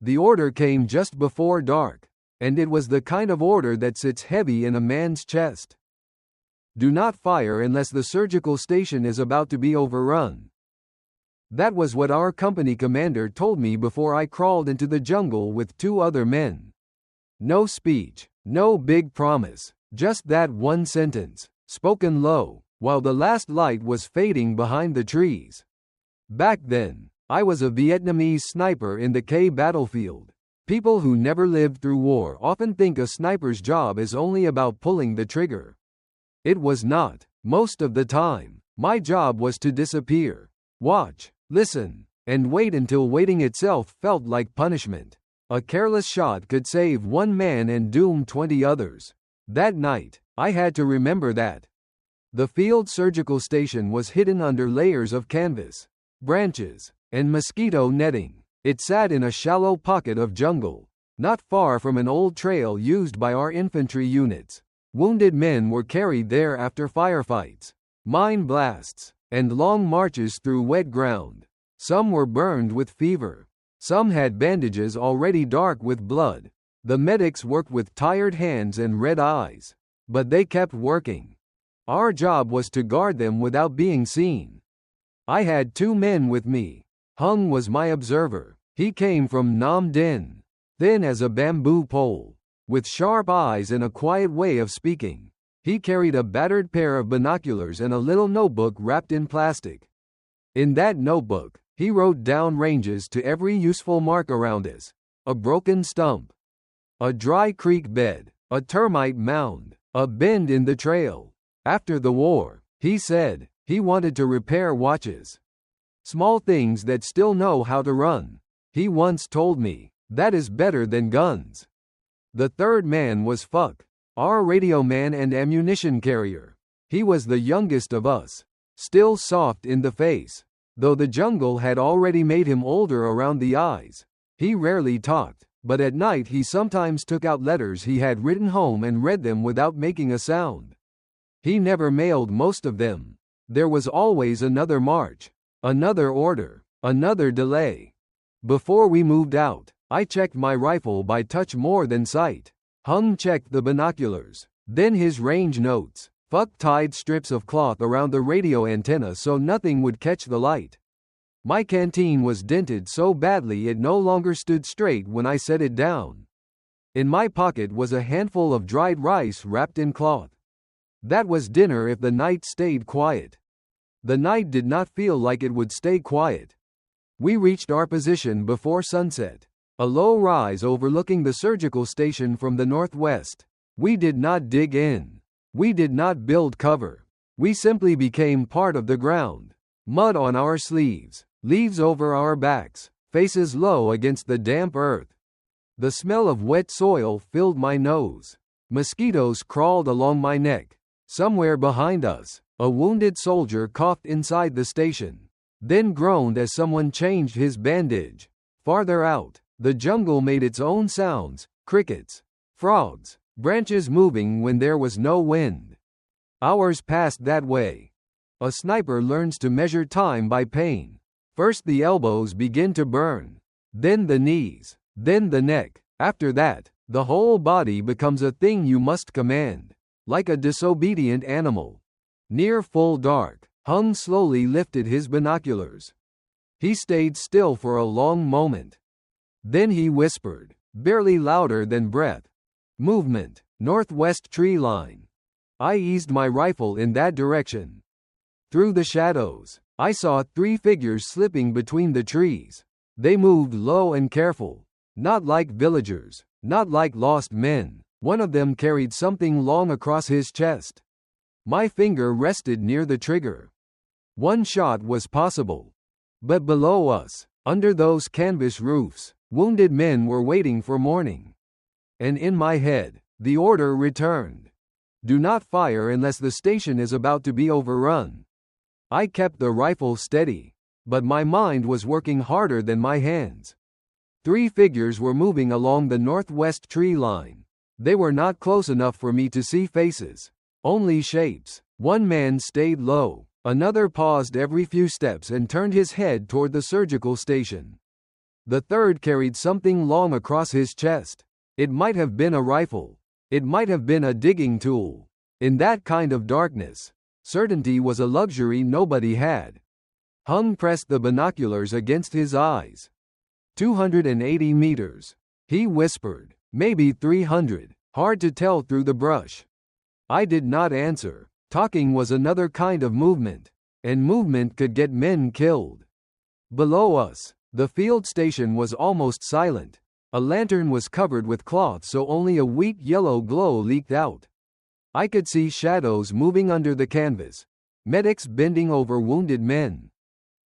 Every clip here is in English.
The order came just before dark, and it was the kind of order that sits heavy in a man's chest. Do not fire unless the surgical station is about to be overrun. That was what our company commander told me before I crawled into the jungle with 2 other men. No speech, no big promise, just that one sentence, spoken low, while the last light was fading behind the trees. Back then, I was a Vietnamese sniper in the K battlefield. People who never lived through war often think a sniper's job is only about pulling the trigger. It was not. Most of the time, my job was to disappear, watch, listen, and wait until waiting itself felt like punishment. A careless shot could save 1 man and doom 20 others. That night, I had to remember that. The field surgical station was hidden under layers of canvas, branches, and mosquito netting. It sat in a shallow pocket of jungle, not far from an old trail used by our infantry units. Wounded men were carried there after firefights, mine blasts, and long marches through wet ground. Some were burned with fever. Some had bandages already dark with blood. The medics worked with tired hands and red eyes, but they kept working. Our job was to guard them without being seen. I had 2 men with me. Hung was my observer. He came from Nam Dinh, thin as a bamboo pole, with sharp eyes and a quiet way of speaking. He carried a battered pair of binoculars and a little notebook wrapped in plastic. In that notebook, he wrote down ranges to every useful mark around us: a broken stump, a dry creek bed, a termite mound, a bend in the trail. After the war, he said, he wanted to repair watches. Small things that still know how to run. He once told me, that is better than guns. The 3rd man was Fuck, our radio man and ammunition carrier. He was the youngest of us, still soft in the face, though the jungle had already made him older around the eyes. He rarely talked, but at night he sometimes took out letters he had written home and read them without making a sound. He never mailed most of them. There was always another march, another order, another delay. Before we moved out, I checked my rifle by touch more than sight. Hung checked the binoculars, then his range notes. Fuck tied strips of cloth around the radio antenna so nothing would catch the light. My canteen was dented so badly it no longer stood straight when I set it down. In my pocket was a handful of dried rice wrapped in cloth. That was dinner if the night stayed quiet. The night did not feel like it would stay quiet. We reached our position before sunset, a low rise overlooking the surgical station from the northwest. We did not dig in. We did not build cover. We simply became part of the ground. Mud on our sleeves, leaves over our backs, faces low against the damp earth. The smell of wet soil filled my nose. Mosquitoes crawled along my neck. Somewhere behind us, a wounded soldier coughed inside the station, then groaned as someone changed his bandage. Farther out, the jungle made its own sounds: crickets, frogs, branches moving when there was no wind. Hours passed that way. A sniper learns to measure time by pain. First the elbows begin to burn, then the knees, then the neck. After that, the whole body becomes a thing you must command, like a disobedient animal. Near full dark, Hung slowly lifted his binoculars. He stayed still for a long moment. Then he whispered, barely louder than breath, "Movement, northwest tree line." I eased my rifle in that direction. Through the shadows, I saw 3 figures slipping between the trees. They moved low and careful, not like villagers, not like lost men. One of them carried something long across his chest. My finger rested near the trigger. One shot was possible. But below us, under those canvas roofs, wounded men were waiting for morning. And in my head, the order returned. Do not fire unless the station is about to be overrun. I kept the rifle steady, but my mind was working harder than my hands. 3 figures were moving along the northwest tree line. They were not close enough for me to see faces, only shapes. One man stayed low, another paused every few steps and turned his head toward the surgical station. The third carried something long across his chest. It might have been a rifle. It might have been a digging tool. In that kind of darkness, certainty was a luxury nobody had. Hung pressed the binoculars against his eyes. 280 meters. He whispered. Maybe 300. Hard to tell through the brush. I did not answer. Talking was another kind of movement, and movement could get men killed. Below us, the field station was almost silent. A lantern was covered with cloth so only a weak yellow glow leaked out. I could see shadows moving under the canvas. Medics bending over wounded men.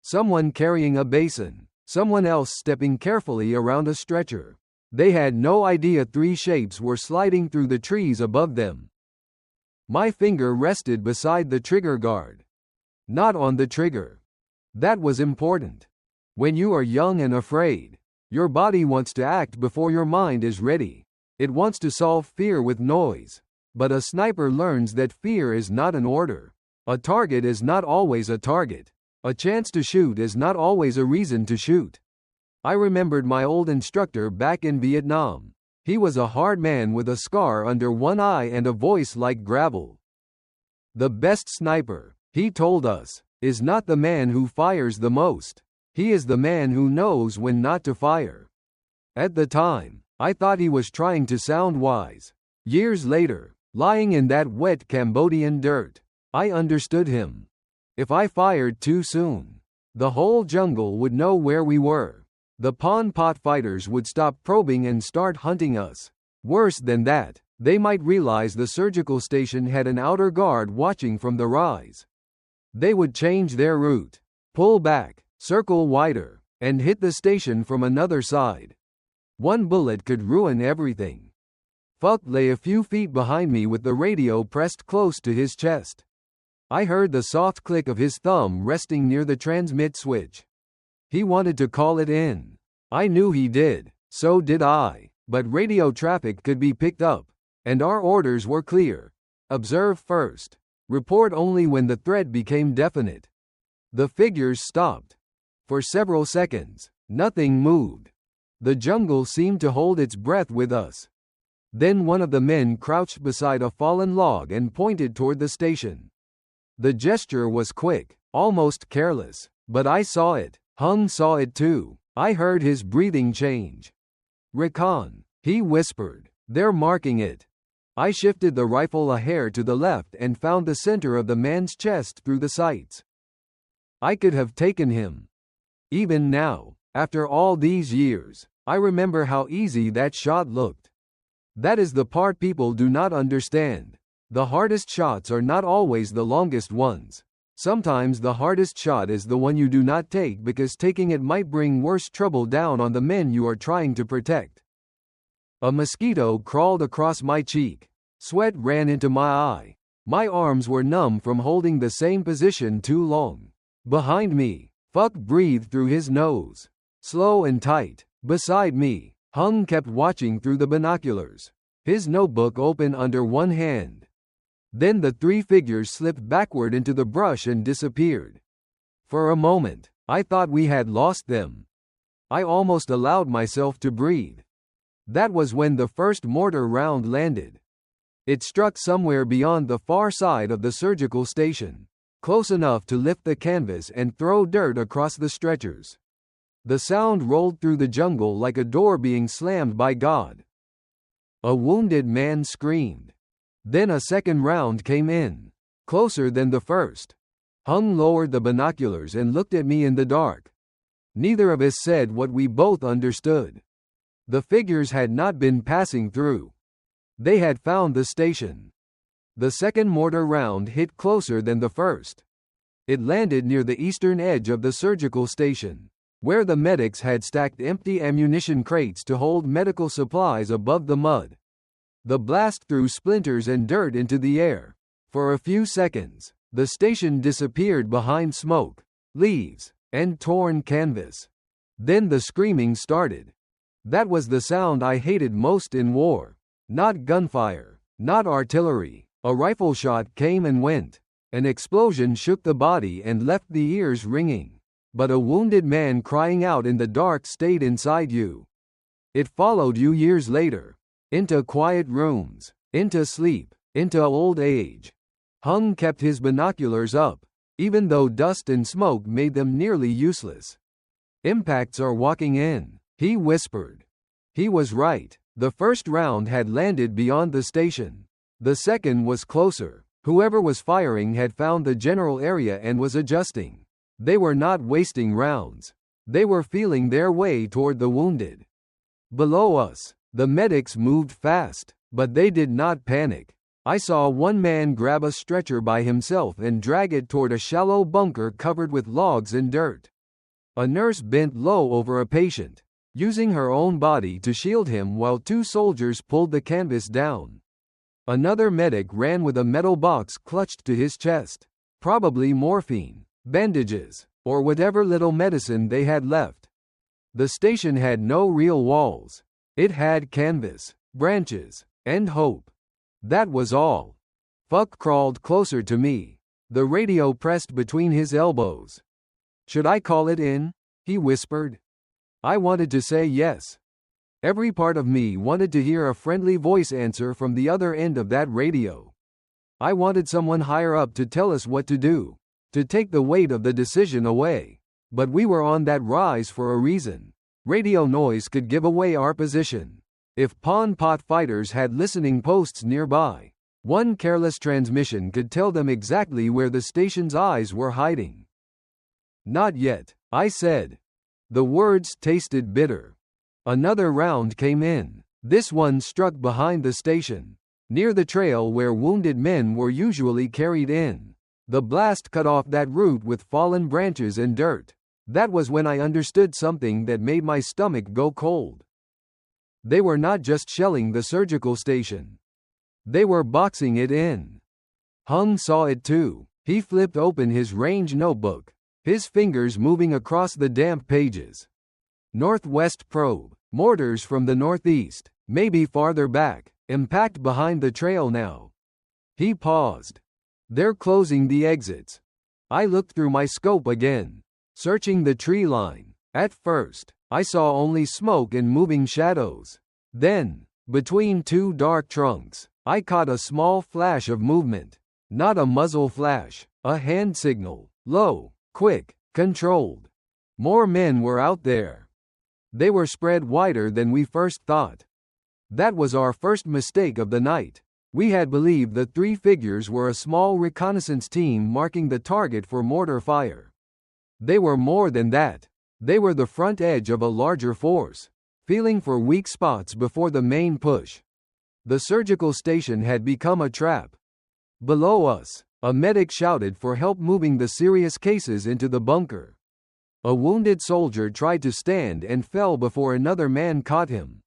Someone carrying a basin. Someone else stepping carefully around a stretcher. They had no idea three shapes were sliding through the trees above them. My finger rested beside the trigger guard. Not on the trigger. That was important. When you are young and afraid, your body wants to act before your mind is ready. It wants to solve fear with noise. But a sniper learns that fear is not an order. A target is not always a target. A chance to shoot is not always a reason to shoot. I remembered my old instructor back in Vietnam. He was a hard man with a scar under one eye and a voice like gravel. The best sniper, he told us, is not the man who fires the most. He is the man who knows when not to fire. At the time, I thought he was trying to sound wise. Years later, lying in that wet Cambodian dirt, I understood him. If I fired too soon, the whole jungle would know where we were. The Pol Pot fighters would stop probing and start hunting us. Worse than that, they might realize the surgical station had an outer guard watching from the rise. They would change their route, pull back, circle wider, and hit the station from another side. One bullet could ruin everything. Phuc lay a few feet behind me with the radio pressed close to his chest. I heard the soft click of his thumb resting near the transmit switch. He wanted to call it in. I knew he did, so did I, but radio traffic could be picked up, and our orders were clear. Observe first. Report only when the threat became definite. The figures stopped. For several seconds, nothing moved. The jungle seemed to hold its breath with us. Then one of the men crouched beside a fallen log and pointed toward the station. The gesture was quick, almost careless, but I saw it. Hung saw it too. I heard his breathing change. "Recon," he whispered. "They're marking it." I shifted the rifle a hair to the left and found the center of the man's chest through the sights. I could have taken him. Even now, after all these years, I remember how easy that shot looked. That is the part people do not understand. The hardest shots are not always the longest ones. Sometimes the hardest shot is the one you do not take because taking it might bring worse trouble down on the men you are trying to protect. A mosquito crawled across my cheek. Sweat ran into my eye. My arms were numb from holding the same position too long. Behind me, Phuc breathed through his nose. Slow and tight. Beside me, Hung kept watching through the binoculars. His notebook open under one hand. Then the three figures slipped backward into the brush and disappeared. For a moment, I thought we had lost them. I almost allowed myself to breathe. That was when the first mortar round landed. It struck somewhere beyond the far side of the surgical station, close enough to lift the canvas and throw dirt across the stretchers. The sound rolled through the jungle like a door being slammed by God. A wounded man screamed. Then a second round came in, closer than the first. Hung lowered the binoculars and looked at me in the dark. Neither of us said what we both understood. The figures had not been passing through. They had found the station. The second mortar round hit closer than the first. It landed near the eastern edge of the surgical station, where the medics had stacked empty ammunition crates to hold medical supplies above the mud. The blast threw splinters and dirt into the air. For a few seconds, the station disappeared behind smoke, leaves, and torn canvas. Then the screaming started. That was the sound I hated most in war. Not gunfire, not artillery. A rifle shot came and went. An explosion shook the body and left the ears ringing. but a wounded man crying out in the dark stayed inside you. It followed you years later. Into quiet rooms, into sleep, into old age. Hung kept his binoculars up, even though dust and smoke made them nearly useless. Impacts are walking in, he whispered. He was right. The first round had landed beyond the station. The second was closer. Whoever was firing had found the general area and was adjusting. They were not wasting rounds. They were feeling their way toward the wounded. Below us, the medics moved fast, but they did not panic. I saw one man grab a stretcher by himself and drag it toward a shallow bunker covered with logs and dirt. A nurse bent low over a patient, using her own body to shield him while two soldiers pulled the canvas down. Another medic ran with a metal box clutched to his chest, probably morphine, bandages, or whatever little medicine they had left. The station had no real walls. It had canvas, branches, and hope. That was all. Fuck crawled closer to me, the radio pressed between his elbows. Should I call it in? He whispered. I wanted to say yes. Every part of me wanted to hear a friendly voice answer from the other end of that radio. I wanted someone higher up to tell us what to do, to take the weight of the decision away. But we were on that rise for a reason. Radio noise could give away our position. If Pon Pot fighters had listening posts nearby, one careless transmission could tell them exactly where the station's eyes were hiding. Not yet, I said. The words tasted bitter. Another round came in. This one struck behind the station, near the trail where wounded men were usually carried in. The blast cut off that route with fallen branches and dirt. That was when I understood something that made my stomach go cold. They were not just shelling the surgical station. They were boxing it in. Hung saw it too. He flipped open his range notebook, his fingers moving across the damp pages. Northwest probe, mortars from the northeast, maybe farther back, impact behind the trail now. He paused. They're closing the exits. I looked through my scope again, searching the tree line. At first, I saw only smoke and moving shadows. Then, between two dark trunks, I caught a small flash of movement. Not a muzzle flash, a hand signal, low, quick, controlled. More men were out there. They were spread wider than we first thought. That was our first mistake of the night. We had believed the three figures were a small reconnaissance team marking the target for mortar fire. They were more than that. They were the front edge of a larger force, feeling for weak spots before the main push. The surgical station had become a trap. Below us, a medic shouted for help moving the serious cases into the bunker. A wounded soldier tried to stand and fell before another man caught him.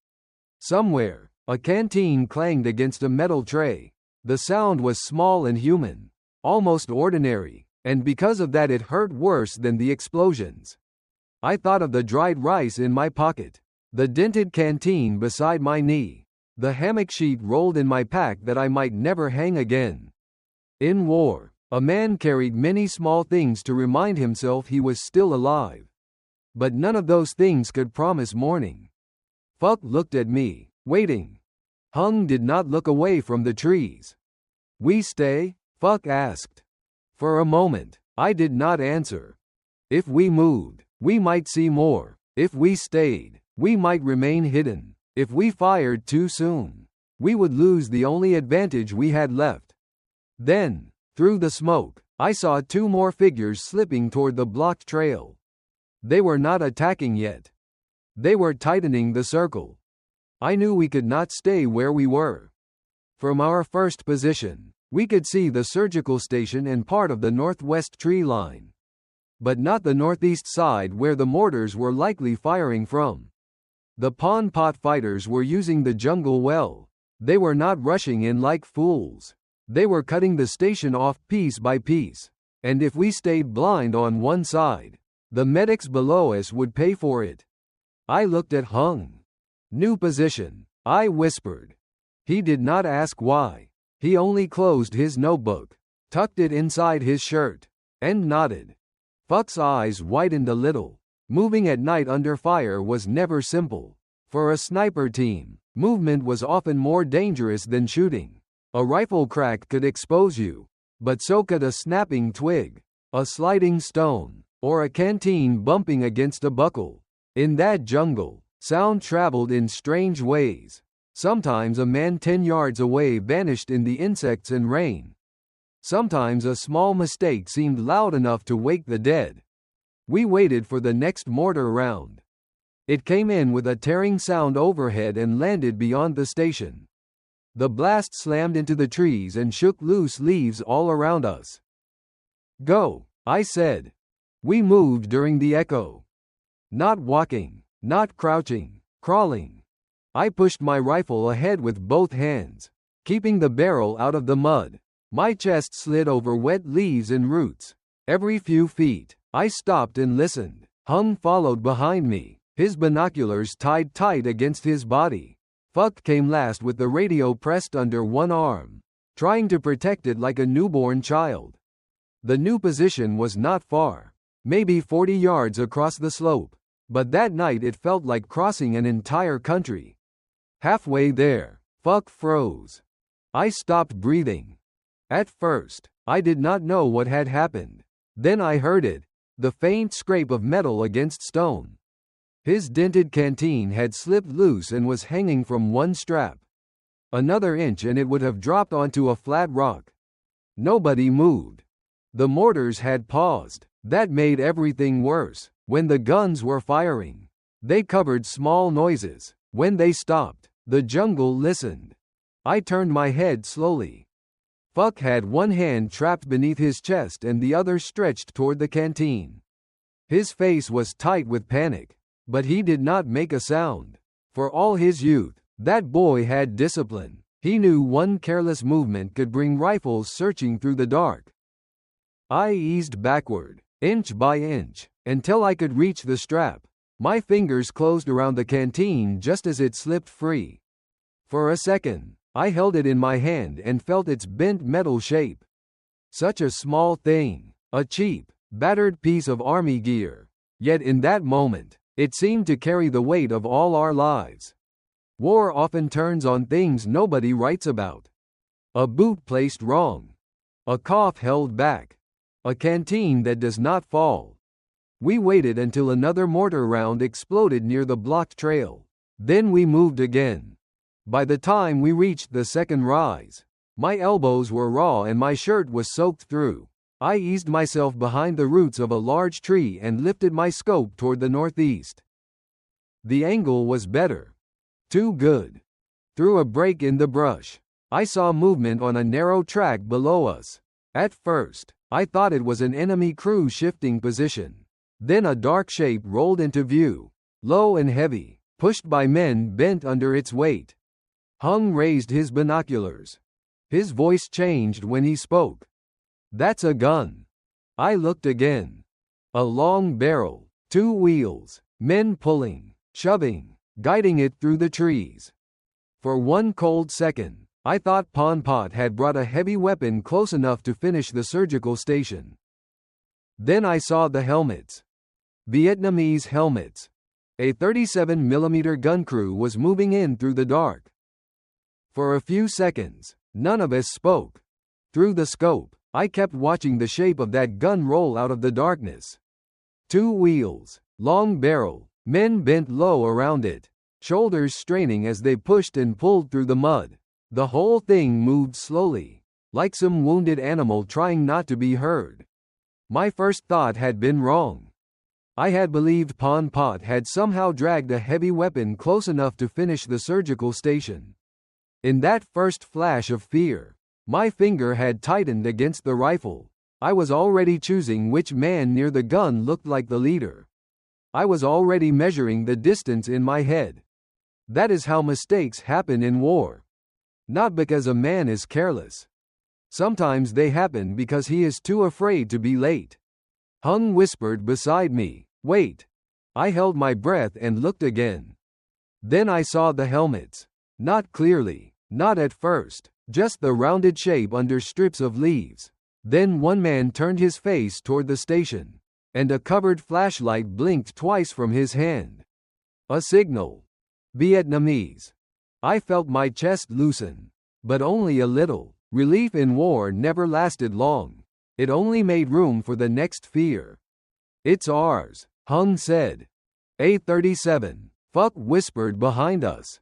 Somewhere, a canteen clanged against a metal tray. The sound was small and human, almost ordinary, and because of that it hurt worse than the explosions. I thought of the dried rice in my pocket, the dented canteen beside my knee, the hammock sheet rolled in my pack that I might never hang again. In war, a man carried many small things to remind himself he was still alive. But none of those things could promise morning. Fuck looked at me, waiting. Hung did not look away from the trees. We stay? Fuck asked. For a moment, I did not answer. If we moved, we might see more. If we stayed, we might remain hidden. If we fired too soon, we would lose the only advantage we had left. Then, through the smoke, I saw two more figures slipping toward the blocked trail. They were not attacking yet. They were tightening the circle. I knew we could not stay where we were. From our first position, we could see the surgical station and part of the northwest tree line. But not the northeast side where the mortars were likely firing from. The Pon Pot fighters were using the jungle well. They were not rushing in like fools. They were cutting the station off piece by piece. And if we stayed blind on one side, the medics below us would pay for it. I looked at Hung. New position, I whispered. He did not ask why. He only closed his notebook, tucked it inside his shirt, and nodded. Fuck's eyes widened a little. Moving at night under fire was never simple. For a sniper team, movement was often more dangerous than shooting. A rifle crack could expose you, but so could a snapping twig, a sliding stone, or a canteen bumping against a buckle. In that jungle, sound traveled in strange ways. Sometimes a man 10 yards away vanished in the insects and rain. Sometimes a small mistake seemed loud enough to wake the dead. We waited for the next mortar round. It came in with a tearing sound overhead and landed beyond the station. The blast slammed into the trees and shook loose leaves all around us. "Go," I said. We moved during the echo. Not walking, not crouching, crawling. I pushed my rifle ahead with both hands, keeping the barrel out of the mud. My chest slid over wet leaves and roots. Every few feet, I stopped and listened. Hung followed behind me, his binoculars tied tight against his body. Fuck came last with the radio pressed under one arm, trying to protect it like a newborn child. The new position was not far, maybe 40 yards across the slope, but that night it felt like crossing an entire country. Halfway there, Fuck froze. I stopped breathing. At first, I did not know what had happened. Then I heard it, the faint scrape of metal against stone. His dented canteen had slipped loose and was hanging from one strap. Another inch and it would have dropped onto a flat rock. Nobody moved. The mortars had paused. That made everything worse. When the guns were firing, they covered small noises. When they stopped, the jungle listened. I turned my head slowly. Fuck had one hand trapped beneath his chest and the other stretched toward the canteen. His face was tight with panic, but he did not make a sound. For all his youth, that boy had discipline. He knew one careless movement could bring rifles searching through the dark. I eased backward, inch by inch, until I could reach the strap. My fingers closed around the canteen just as it slipped free. For a second, I held it in my hand and felt its bent metal shape. Such a small thing, a cheap, battered piece of army gear. Yet in that moment, it seemed to carry the weight of all our lives. War often turns on things nobody writes about. A boot placed wrong. A cough held back. A canteen that does not fall. We waited until another mortar round exploded near the blocked trail. Then we moved again. By the time we reached the second rise, my elbows were raw and my shirt was soaked through. I eased myself behind the roots of a large tree and lifted my scope toward the northeast. The angle was better. Too good. Through a break in the brush, I saw movement on a narrow track below us. At first, I thought it was an enemy crew shifting position. Then a dark shape rolled into view, low and heavy, pushed by men bent under its weight. Hung raised his binoculars. His voice changed when he spoke. "That's a gun." I looked again. A long barrel, 2 wheels, men pulling, shoving, guiding it through the trees. For one cold second, I thought Pol Pot had brought a heavy weapon close enough to finish the surgical station. Then I saw the helmets. Vietnamese helmets. A 37mm gun crew was moving in through the dark. For a few seconds, none of us spoke. Through the scope, I kept watching the shape of that gun roll out of the darkness. 2 wheels, long barrel, men bent low around it, shoulders straining as they pushed and pulled through the mud. The whole thing moved slowly, like some wounded animal trying not to be heard. My first thought had been wrong. I had believed Pol Pot had somehow dragged a heavy weapon close enough to finish the surgical station. In that first flash of fear, my finger had tightened against the rifle. I was already choosing which man near the gun looked like the leader. I was already measuring the distance in my head. That is how mistakes happen in war. Not because a man is careless. Sometimes they happen because he is too afraid to be late. Hung whispered beside me, "Wait." I held my breath and looked again. Then I saw the helmets. Not clearly. Not at first, just the rounded shape under strips of leaves. Then one man turned his face toward the station. and a covered flashlight blinked twice from his hand. A signal. Vietnamese. I felt my chest loosen. But only a little. Relief in war never lasted long. It only made room for the next fear. It's ours, Hung said. A-37. Fuck whispered behind us.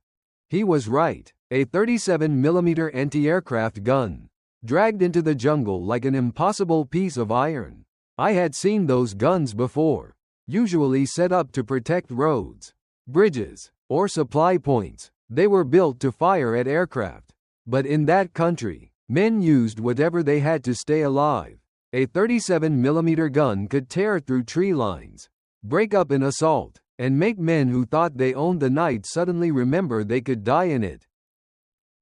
He was right. A 37mm anti-aircraft gun. Dragged into the jungle like an impossible piece of iron. I had seen those guns before. Usually set up to protect roads, bridges, or supply points. They were built to fire at aircraft. But in that country, men used whatever they had to stay alive. A 37mm gun could tear through tree lines, break up an assault, and make men who thought they owned the night suddenly remember they could die in it.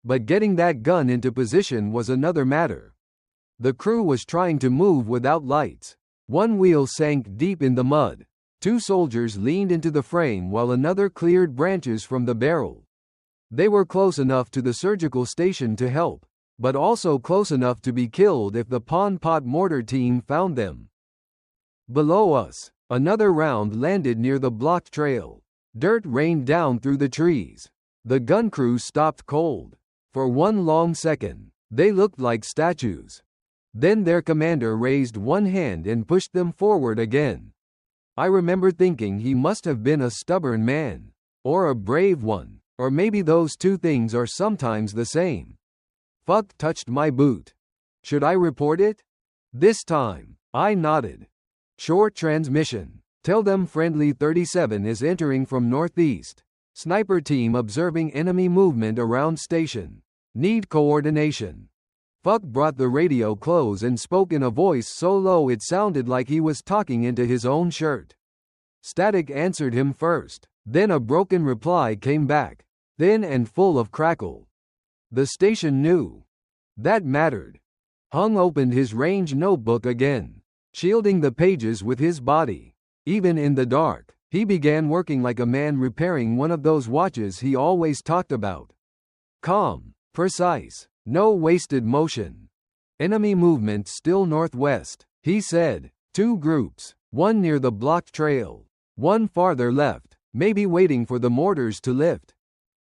But getting that gun into position was another matter. The crew was trying to move without lights. One wheel sank deep in the mud. 2 soldiers leaned into the frame while another cleared branches from the barrel. They were close enough to the surgical station to help, but also close enough to be killed if the Pon Pot mortar team found them. Below us, another round landed near the blocked trail. Dirt rained down through the trees. The gun crew stopped cold. For one long second, they looked like statues. Then their commander raised one hand and pushed them forward again. I remember thinking he must have been a stubborn man, or a brave one, or maybe those two things are sometimes the same. Fuck touched my boot. Should I report it? This time, I nodded. Short transmission. Tell them friendly 37 is entering from northeast. Sniper team observing enemy movement around station. Need coordination. Fuck brought the radio close and spoke in a voice so low it sounded like he was talking into his own shirt. Static answered him first. Then a broken reply came back, thin and full of crackle. The station knew. That mattered. Hung opened his range notebook again, shielding the pages with his body. Even in the dark, he began working like a man repairing one of those watches he always talked about. Calm, precise, no wasted motion. Enemy movement still northwest, he said. 2 groups, one near the blocked trail, one farther left, maybe waiting for the mortars to lift.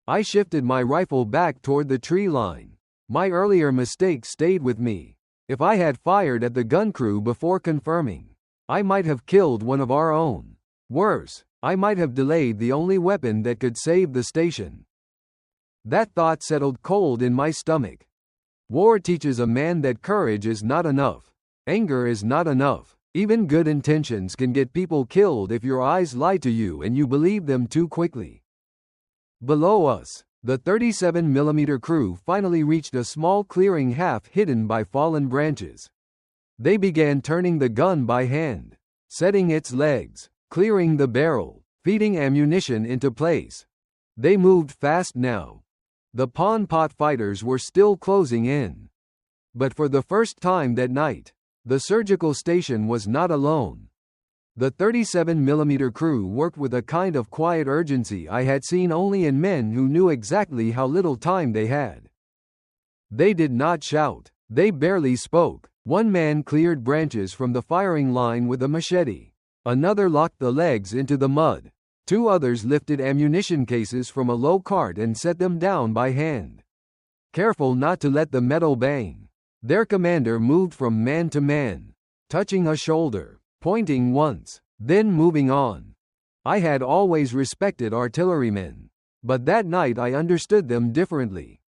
I shifted my rifle back toward the tree line. My earlier mistake stayed with me. If I had fired at the gun crew before confirming, I might have killed one of our own. Worse, I might have delayed the only weapon that could save the station. That thought settled cold in my stomach. War teaches a man that courage is not enough. Anger is not enough. Even good intentions can get people killed if your eyes lie to you and you believe them too quickly. Below us, the 37mm crew finally reached a small clearing half hidden by fallen branches. They began turning the gun by hand, setting its legs, clearing the barrel, feeding ammunition into place. They moved fast now. The Pon Pot fighters were still closing in. But for the first time that night, the surgical station was not alone. The 37mm crew worked with a kind of quiet urgency I had seen only in men who knew exactly how little time they had. They did not shout. They barely spoke. One man cleared branches from the firing line with a machete. Another locked the legs into the mud. 2 others lifted ammunition cases from a low cart and set them down by hand. Careful not to let the metal bang. Their commander moved from man to man, touching a shoulder, pointing once, then moving on. I had always respected artillerymen, but that night I understood them differently.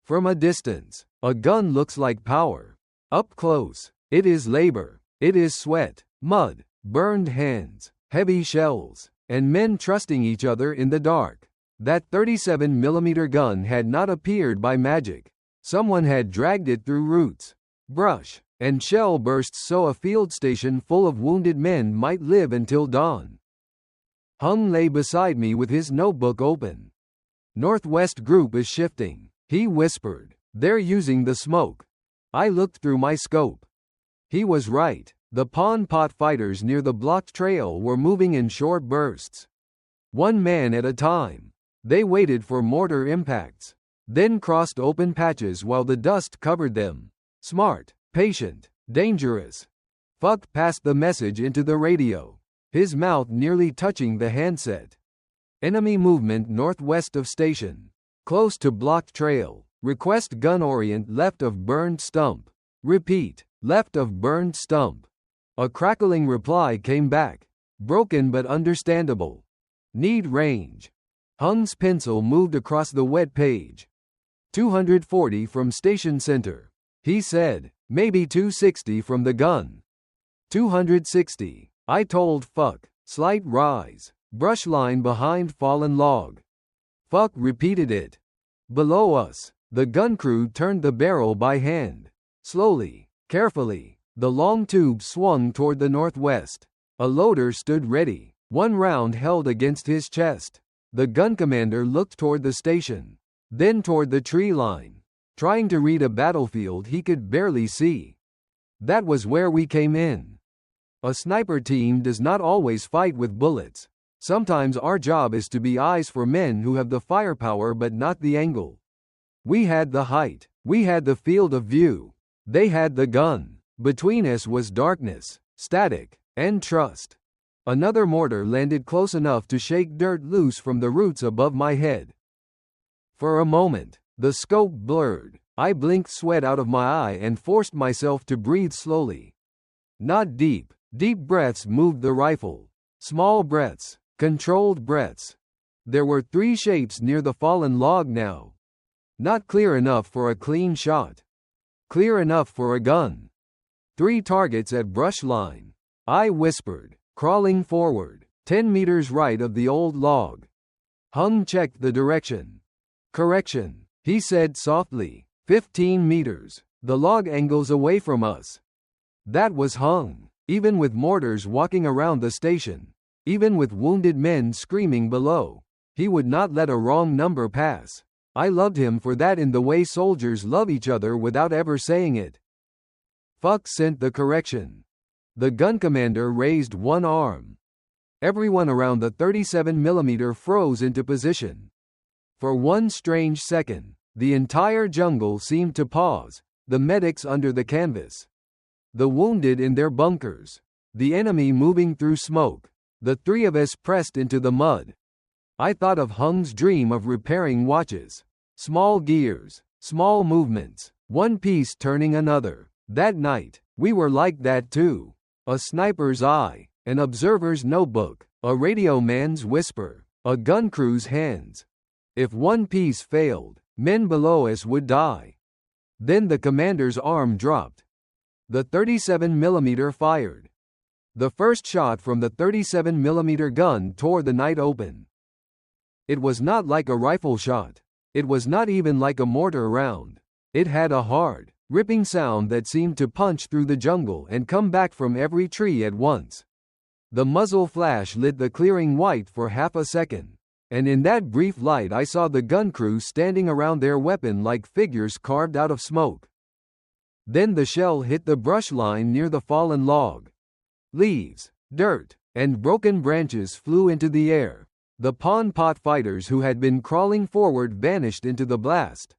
From a distance, a gun looks like power. Up close, it is labor. It is sweat, mud, burned hands, heavy shells, and men trusting each other in the dark. That 37mm gun had not appeared by magic. Someone had dragged it through roots, brush, and shell bursts so a field station full of wounded men might live until dawn. Hung lay beside me with his notebook open. Northwest group is shifting, he whispered. They're using the smoke. I looked through my scope. He was right. The Pon Pot fighters near the blocked trail were moving in short bursts. One man at a time. They waited for mortar impacts, then crossed open patches while the dust covered them. Smart, patient, dangerous. Fuck passed the message into the radio, his mouth nearly touching the handset. Enemy movement northwest of station. Close to blocked trail. Request gun orient left of burned stump. Repeat, left of burned stump. A crackling reply came back. Broken but understandable. Need range. Hung's pencil moved across the wet page. 240 from station center. He said, maybe 260 from the gun. 260. I told Fuck. Slight rise. Brush line behind fallen log. Fuck repeated it. Below us, the gun crew turned the barrel by hand. Slowly, carefully, the long tube swung toward the northwest. A loader stood ready, one round held against his chest. The gun commander looked toward the station, then toward the tree line, trying to read a battlefield he could barely see. That was where we came in. A sniper team does not always fight with bullets. Sometimes our job is to be eyes for men who have the firepower but not the angle. We had the height. We had the field of view. They had the gun. Between us was darkness, static, and trust. Another mortar landed close enough to shake dirt loose from the roots above my head. For a moment, the scope blurred. I blinked sweat out of my eye and forced myself to breathe slowly. Not deep. Deep breaths moved the rifle. Small breaths. Controlled breaths. There were 3 shapes near the fallen log now. Not clear enough for a clean shot. Clear enough for a gun. 3 targets at brush line. I whispered, crawling forward, 10 meters right of the old log. Hung checked the direction. Correction, he said softly, 15 meters. The log angles away from us. That was Hung, even with mortars walking around the station. Even with wounded men screaming below, he would not let a wrong number pass. I loved him for that, in the way soldiers love each other without ever saying it. Fuck sent the correction. The gun commander raised one arm. Everyone around the 37mm froze into position. For one strange second, the entire jungle seemed to pause, the medics under the canvas, the wounded in their bunkers, the enemy moving through smoke. The 3 of us pressed into the mud. I thought of Hung's dream of repairing watches. Small gears, small movements, one piece turning another. That night, we were like that too. A sniper's eye, an observer's notebook, a radio man's whisper, a gun crew's hands. If one piece failed, men below us would die. Then the commander's arm dropped. The 37mm fired. The first shot from the 37mm gun tore the night open. It was not like a rifle shot. It was not even like a mortar round. It had a hard, ripping sound that seemed to punch through the jungle and come back from every tree at once. The muzzle flash lit the clearing white for half a second, and in that brief light I saw the gun crew standing around their weapon like figures carved out of smoke. Then the shell hit the brush line near the fallen log. Leaves, dirt, and broken branches flew into the air. The Pon Pot fighters who had been crawling forward vanished into the blast.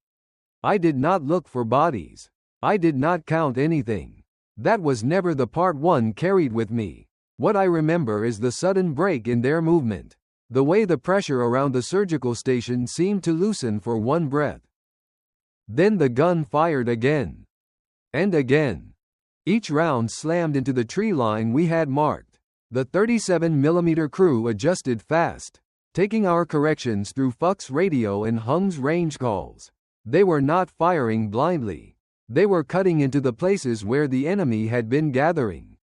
I did not look for bodies. I did not count anything. That was never the part one carried with me. What I remember is the sudden break in their movement. The way the pressure around the surgical station seemed to loosen for one breath. Then the gun fired again. And again. Each round slammed into the tree line we had marked. The 37mm crew adjusted fast, taking our corrections through Fuck's radio and Hung's range calls. They were not firing blindly. They were cutting into the places where the enemy had been gathering,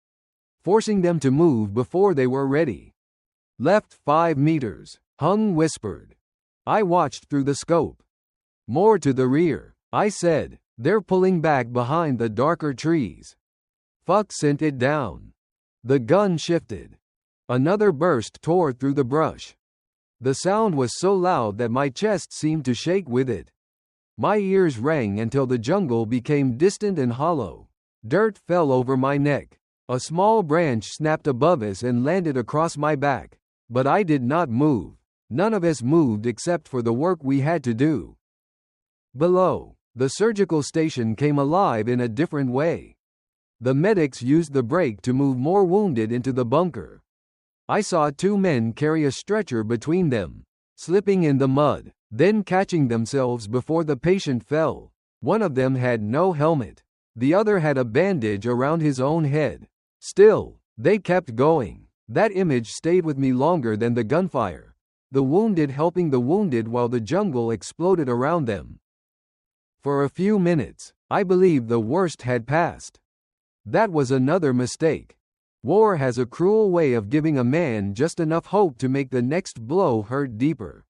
forcing them to move before they were ready. Left 5 meters, Hung whispered. I watched through the scope. More to the rear, I said. They're pulling back behind the darker trees. Fuck sent it down. The gun shifted. Another burst tore through the brush. The sound was so loud that my chest seemed to shake with it. My ears rang until the jungle became distant and hollow. Dirt fell over my neck. A small branch snapped above us and landed across my back. But I did not move. None of us moved except for the work we had to do. Below, the surgical station came alive in a different way. The medics used the break to move more wounded into the bunker. I saw two men carry a stretcher between them, slipping in the mud, then catching themselves before the patient fell. One of them had no helmet. The other had a bandage around his own head. Still, they kept going. That image stayed with me longer than the gunfire. The wounded helping the wounded while the jungle exploded around them. For a few minutes, I believed the worst had passed. That was another mistake. War has a cruel way of giving a man just enough hope to make the next blow hurt deeper.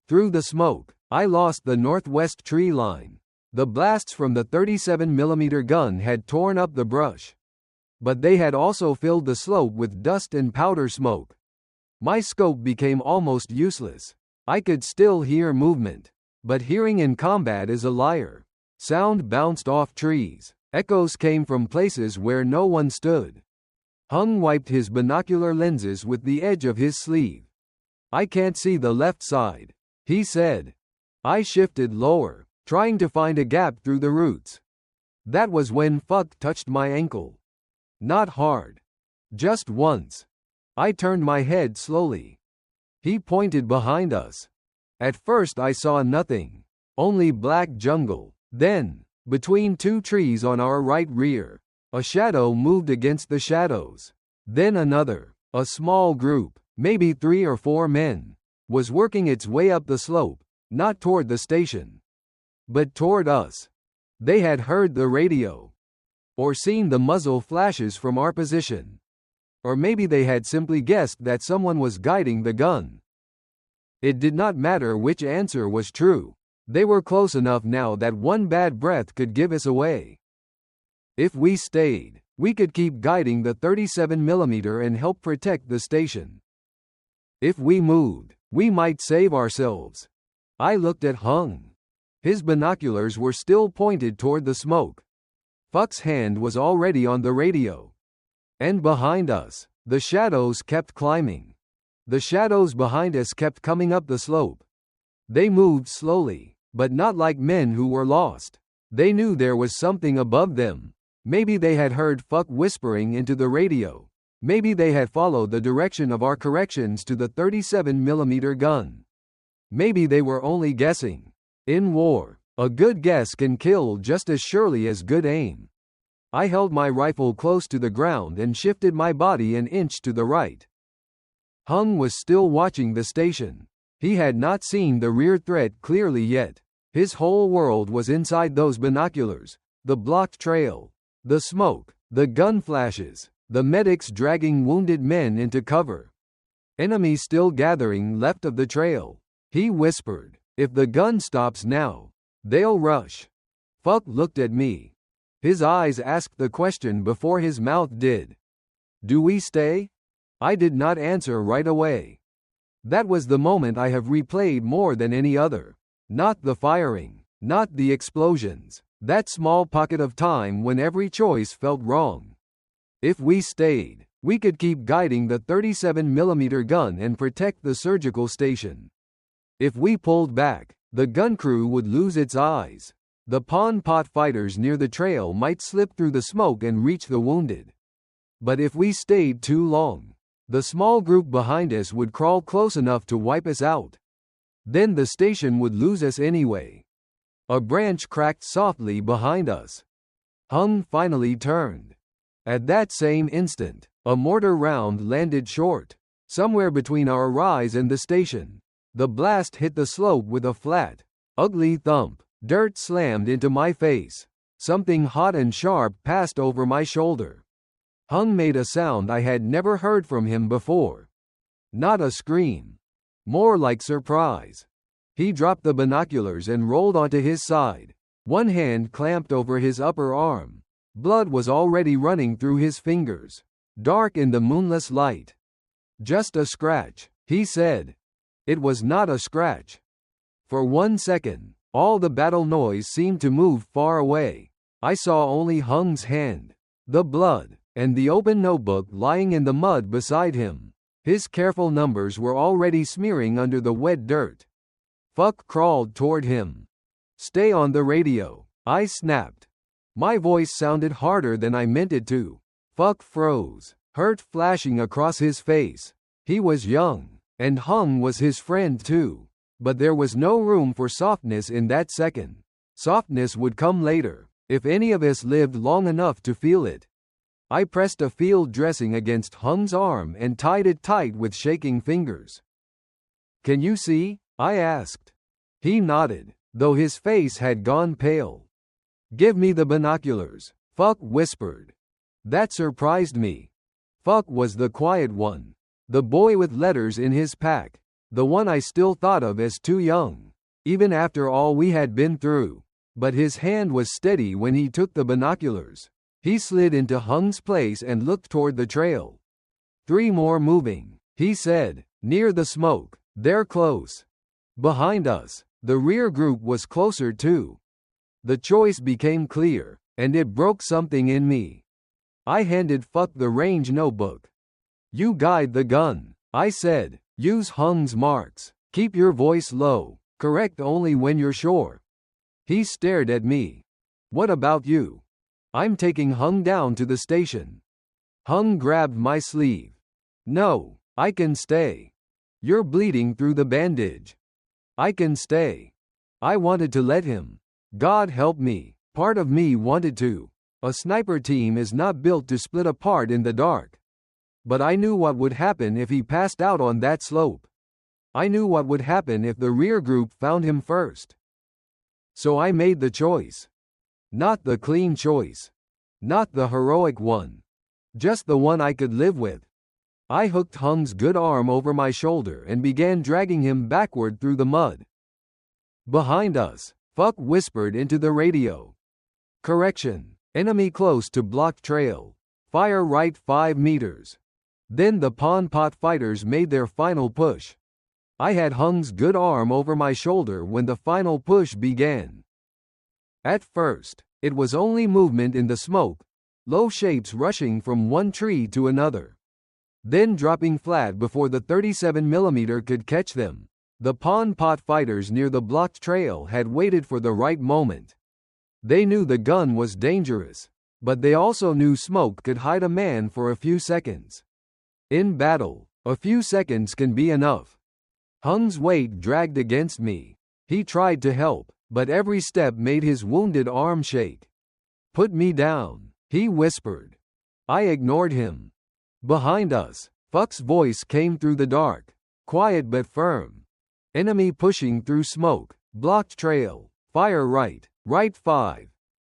Through the smoke, I lost the northwest tree line. The blasts from the 37mm gun had torn up the brush. But they had also filled the slope with dust and powder smoke. My scope became almost useless. I could still hear movement. But hearing in combat is a liar. Sound bounced off trees. Echoes came from places where no one stood. Hung wiped his binocular lenses with the edge of his sleeve. I can't see the left side, he said. I shifted lower, trying to find a gap through the roots. That was when Fuck touched my ankle. Not hard. Just once. I turned my head slowly. He pointed behind us. At first I saw nothing. Only black jungle. Then, between two trees on our right rear, a shadow moved against the shadows. Then another, a small group, maybe 3 or 4 men, was working its way up the slope, not toward the station, but toward us. They had heard the radio. Or seen the muzzle flashes from our position. Or maybe they had simply guessed that someone was guiding the gun. It did not matter which answer was true. They were close enough now that one bad breath could give us away. If we stayed, we could keep guiding the 37mm and help protect the station. If we moved, we might save ourselves. I looked at Hung. His binoculars were still pointed toward the smoke. Fuck's hand was already on the radio. And behind us, the shadows kept climbing. The shadows behind us kept coming up the slope. They moved slowly, but not like men who were lost. They knew there was something above them. Maybe they had heard Fuck whispering into the radio. Maybe they had followed the direction of our corrections to the 37mm gun. Maybe they were only guessing. In war, a good guess can kill just as surely as good aim. I held my rifle close to the ground and shifted my body an inch to the right. Hung was still watching the station. He had not seen the rear threat clearly yet. His whole world was inside those binoculars. The blocked trail, the smoke, the gun flashes, the medics dragging wounded men into cover. Enemies still gathering left of the trail. He whispered, "If the gun stops now, they'll rush." Fuck looked at me. His eyes asked the question before his mouth did. "Do we stay?" I did not answer right away. That was the moment I have replayed more than any other. Not the firing, not the explosions, that small pocket of time when every choice felt wrong. If we stayed, we could keep guiding the 37mm gun and protect the surgical station. If we pulled back, the gun crew would lose its eyes. The Pon Pot fighters near the trail might slip through the smoke and reach the wounded. But if we stayed too long, the small group behind us would crawl close enough to wipe us out. Then the station would lose us anyway. A branch cracked softly behind us. Hung finally turned. At that same instant, a mortar round landed short, somewhere between our rise and the station. The blast hit the slope with a flat, ugly thump. Dirt slammed into my face. Something hot and sharp passed over my shoulder. Hung made a sound I had never heard from him before. Not a scream. More like surprise. He dropped the binoculars and rolled onto his side. One hand clamped over his upper arm. Blood was already running through his fingers. Dark in the moonless light. "Just a scratch," he said. It was not a scratch. For 1 second, all the battle noise seemed to move far away. I saw only Hung's hand, the blood, and the open notebook lying in the mud beside him. His careful numbers were already smearing under the wet dirt. Fuck crawled toward him. "Stay on the radio," I snapped. My voice sounded harder than I meant it to. Fuck froze, hurt flashing across his face. He was young, and Hung was his friend too. But there was no room for softness in that second. Softness would come later, if any of us lived long enough to feel it. I pressed a field dressing against Hung's arm and tied it tight with shaking fingers. "Can you see?" I asked. He nodded, though his face had gone pale. "Give me the binoculars," Fuck whispered. That surprised me. Fuck was the quiet one, the boy with letters in his pack, the one I still thought of as too young, even after all we had been through. But his hand was steady when he took the binoculars. He slid into Hung's place and looked toward the trail. "3 more moving," he said, "near the smoke. They're close." Behind us, the rear group was closer too. The choice became clear, and it broke something in me. I handed Fuck the range notebook. "You guide the gun," I said. "Use Hung's marks. Keep your voice low. Correct only when you're sure." He stared at me. "What about you?" "I'm taking Hung down to the station." Hung grabbed my sleeve. "No, I can stay. You're bleeding through the bandage." "I can stay." I wanted to let him. God help me, part of me wanted to. A sniper team is not built to split apart in the dark. But I knew what would happen if he passed out on that slope. I knew what would happen if the rear group found him first. So I made the choice. Not the clean choice. Not the heroic one. Just the one I could live with. I hooked Hung's good arm over my shoulder and began dragging him backward through the mud. Behind us, Fuck whispered into the radio. "Correction. Enemy close to blocked trail. Fire right 5 meters." Then the Pon Pot fighters made their final push. I had Hung's good arm over my shoulder when the final push began. At first, it was only movement in the smoke, low shapes rushing from one tree to another, then dropping flat before the 37mm could catch them. The Pon Pot fighters near the blocked trail had waited for the right moment. They knew the gun was dangerous, but they also knew smoke could hide a man for a few seconds. In battle, a few seconds can be enough. Hung's weight dragged against me. He tried to help, but every step made his wounded arm shake. "Put me down," he whispered. I ignored him. Behind us, Fuck's voice came through the dark, quiet but firm. "Enemy pushing through smoke, blocked trail, fire right 5.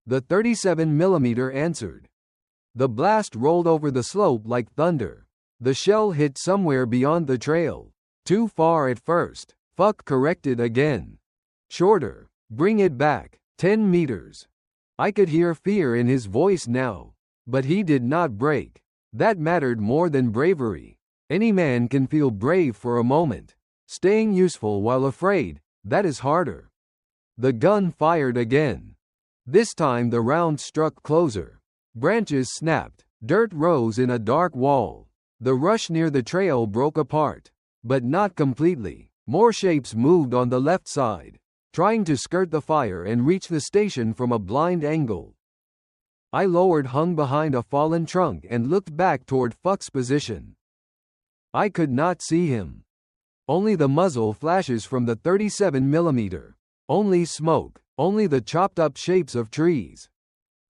The 37mm answered. The blast rolled over the slope like thunder. The shell hit somewhere beyond the trail. Too far at first. Fuck corrected again. "Shorter. Bring it back. 10 meters. I could hear fear in his voice now. But he did not break. That mattered more than bravery. Any man can feel brave for a moment. Staying useful while afraid, that is harder. The gun fired again. This time the round struck closer. Branches snapped. Dirt rose in a dark wall. The rush near the trail broke apart. But not completely. More shapes moved on the left side, trying to skirt the fire and reach the station from a blind angle. I lowered Hung behind a fallen trunk and looked back toward Fuck's position. I could not see him. Only the muzzle flashes from the 37mm. Only smoke. Only the chopped up shapes of trees.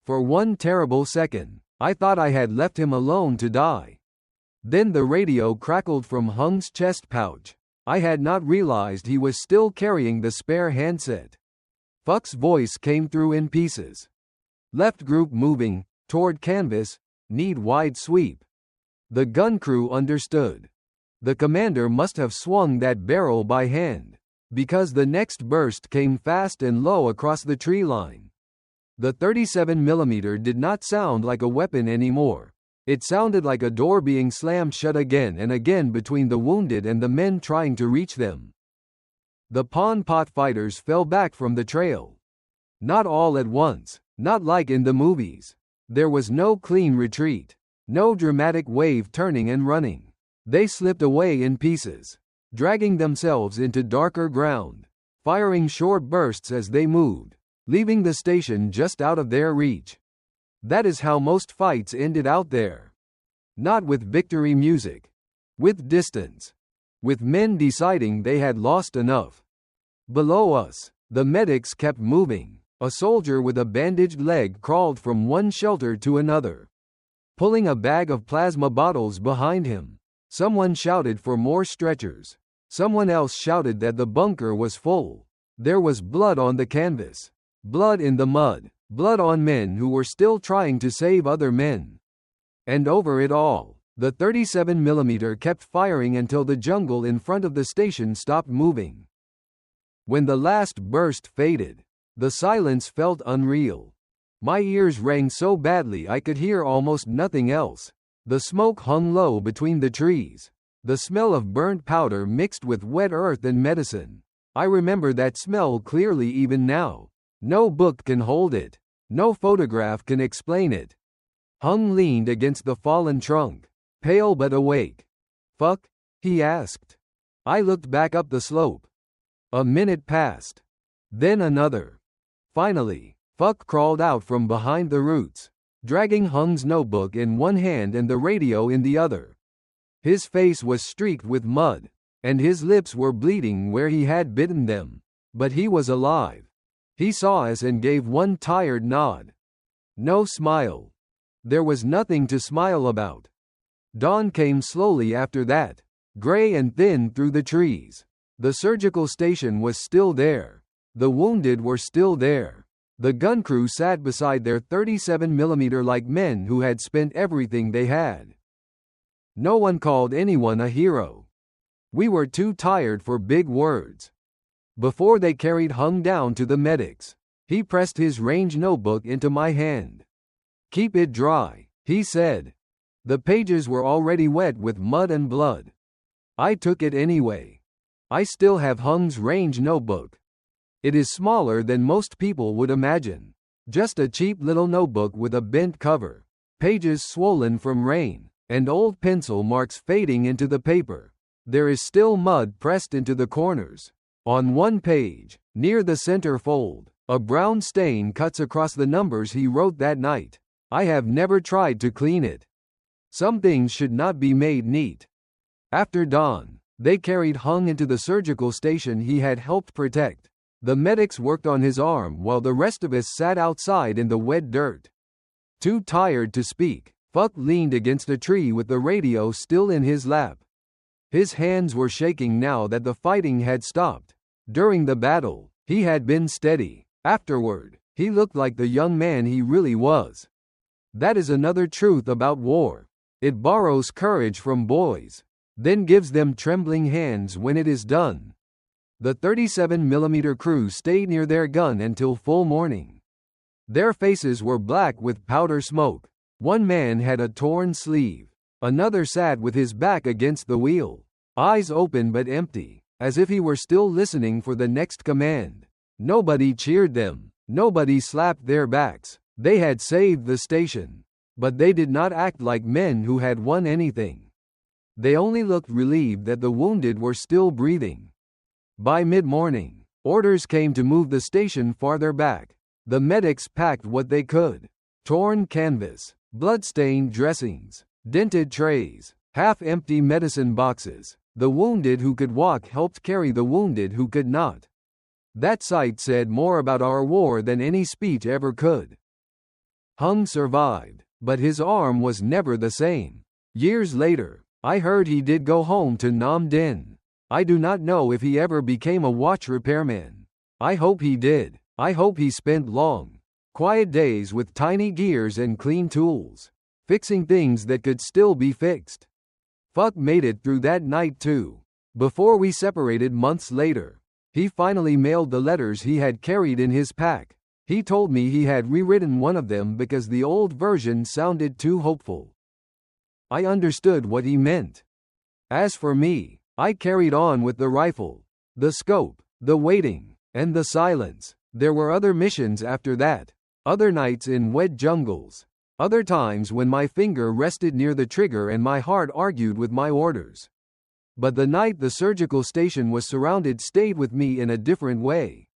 For one terrible second, I thought I had left him alone to die. Then the radio crackled from Hung's chest pouch. I had not realized he was still carrying the spare handset. Fuck's voice came through in pieces. "Left group moving, toward canvas, need wide sweep." The gun crew understood. The commander must have swung that barrel by hand, because the next burst came fast and low across the tree line. The 37mm did not sound like a weapon anymore. It sounded like a door being slammed shut again and again between the wounded and the men trying to reach them. The Pon Pot fighters fell back from the trail. Not all at once, not like in the movies. There was no clean retreat, no dramatic wave turning and running. They slipped away in pieces, dragging themselves into darker ground, firing short bursts as they moved, leaving the station just out of their reach. That is how most fights ended out there. Not with victory music. With distance. With men deciding they had lost enough. Below us, the medics kept moving. A soldier with a bandaged leg crawled from one shelter to another, pulling a bag of plasma bottles behind him. Someone shouted for more stretchers. Someone else shouted that the bunker was full. There was blood on the canvas. Blood in the mud. Blood on men who were still trying to save other men. And over it all, the 37mm kept firing until the jungle in front of the station stopped moving. When the last burst faded, the silence felt unreal. My ears rang so badly I could hear almost nothing else. The smoke hung low between the trees. The smell of burnt powder mixed with wet earth and medicine. I remember that smell clearly even now. No book can hold it. No photograph can explain it. Hung leaned against the fallen trunk, pale but awake. "Fuck?" he asked. I looked back up the slope. A minute passed. Then another. Finally, Fuck crawled out from behind the roots, dragging Hung's notebook in one hand and the radio in the other. His face was streaked with mud, and his lips were bleeding where he had bitten them. But he was alive. He saw us and gave one tired nod. No smile. There was nothing to smile about. Dawn came slowly after that, gray and thin through the trees. The surgical station was still there. The wounded were still there. The gun crew sat beside their 37mm like men who had spent everything they had. No one called anyone a hero. We were too tired for big words. Before they carried Hung down to the medics, he pressed his range notebook into my hand. "Keep it dry," he said. The pages were already wet with mud and blood. I took it anyway. I still have Hung's range notebook. It is smaller than most people would imagine. Just a cheap little notebook with a bent cover, pages swollen from rain, and old pencil marks fading into the paper. There is still mud pressed into the corners. On one page, near the center fold, a brown stain cuts across the numbers he wrote that night. I have never tried to clean it. Some things should not be made neat. After dawn, they carried Hung into the surgical station he had helped protect. The medics worked on his arm while the rest of us sat outside in the wet dirt. Too tired to speak, Fuck leaned against a tree with the radio still in his lap. His hands were shaking now that the fighting had stopped. During the battle, he had been steady. Afterward, he looked like the young man he really was. That is another truth about war. It borrows courage from boys, then gives them trembling hands when it is done. The 37mm crew stayed near their gun until full morning. Their faces were black with powder smoke. One man had a torn sleeve. Another sat with his back against the wheel, eyes open but empty, as if he were still listening for the next command. Nobody cheered them. Nobody slapped their backs. They had saved the station. But they did not act like men who had won anything. They only looked relieved that the wounded were still breathing. By mid-morning, orders came to move the station farther back. The medics packed what they could. Torn canvas, blood-stained dressings, dented trays, half-empty medicine boxes. The wounded who could walk helped carry the wounded who could not. That sight said more about our war than any speech ever could. Hung survived, but his arm was never the same. Years later, I heard he did go home to Nam Dinh. I do not know if he ever became a watch repairman. I hope he did. I hope he spent long, quiet days with tiny gears and clean tools, fixing things that could still be fixed. Fuck made it through that night too. Before we separated months later, he finally mailed the letters he had carried in his pack. He told me he had rewritten one of them because the old version sounded too hopeful. I understood what he meant. As for me, I carried on with the rifle, the scope, the waiting, and the silence. There were other missions after that, other nights in wet jungles, other times when my finger rested near the trigger and my heart argued with my orders. But the night the surgical station was surrounded stayed with me in a different way.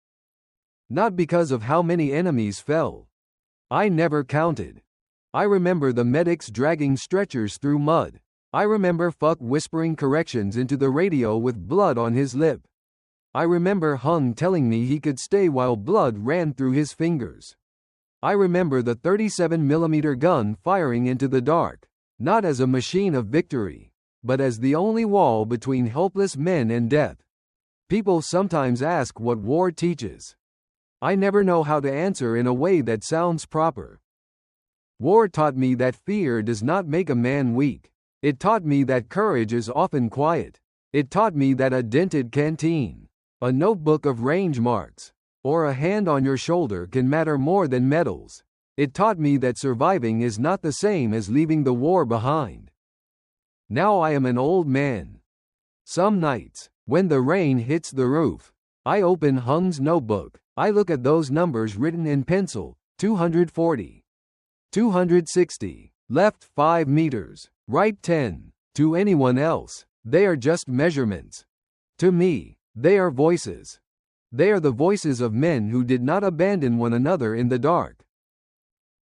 Not because of how many enemies fell. I never counted. I remember the medics dragging stretchers through mud. I remember Fuck whispering corrections into the radio with blood on his lip. I remember Hung telling me he could stay while blood ran through his fingers. I remember the 37mm gun firing into the dark, not as a machine of victory, but as the only wall between helpless men and death. People sometimes ask what war teaches. I never know how to answer in a way that sounds proper. War taught me that fear does not make a man weak. It taught me that courage is often quiet. It taught me that a dented canteen, a notebook of range marks, or a hand on your shoulder can matter more than medals. It taught me that surviving is not the same as leaving the war behind. Now I am an old man. Some nights, when the rain hits the roof, I open Hung's notebook. I look at those numbers written in pencil: 240, 260, left 5 meters, right 10. To anyone else, they are just measurements. To me, they are voices. They are the voices of men who did not abandon one another in the dark.